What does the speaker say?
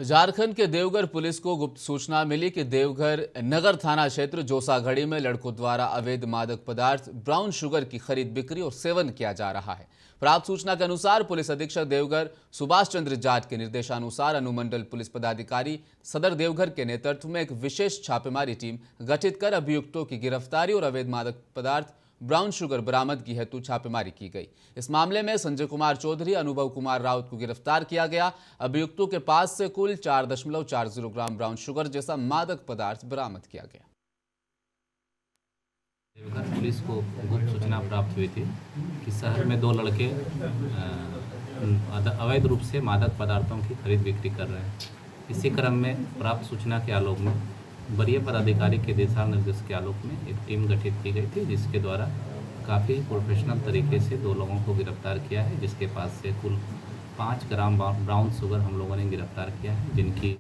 झारखंड के देवघर पुलिस को गुप्त सूचना मिली कि देवघर नगर थाना क्षेत्र जोसाघड़ी में लड़कों द्वारा अवैध मादक पदार्थ ब्राउन शुगर की खरीद बिक्री और सेवन किया जा रहा है। प्राप्त सूचना के अनुसार पुलिस अधीक्षक देवघर सुभाष चंद्र जाट के निर्देशानुसार अनुमंडल पुलिस पदाधिकारी सदर देवघर के नेतृत्व में एक विशेष छापेमारी टीम गठित कर अभियुक्तों की गिरफ्तारी और अवैध मादक पदार्थ ब्राउन शुगर बरामदगी हेतु छापेमारी की गई। इस मामले में संजय कुमार चौधरी, अनुभव कुमार राउत को गिरफ्तार किया गया। अभियुक्तों के पास से कुल 4.40 ग्राम ब्राउन शुगर जैसा मादक पदार्थ बरामद किया गया। देवघर पुलिस को गुप्त सूचना प्राप्त हुई थी कि शहर में दो लड़के अवैध रूप से मादक पदार्थों की खरीद बिक्री कर रहे हैं। इसी क्रम में प्राप्त सूचना के आलोक में वरीय पदाधिकारी के दिशा निर्देश के आलोक में एक टीम गठित की गई थी, जिसके द्वारा काफ़ी प्रोफेशनल तरीके से दो लोगों को गिरफ्तार किया है, जिसके पास से कुल 5 ग्राम ब्राउन शुगर हम लोगों ने गिरफ्तार किया है, जिनकी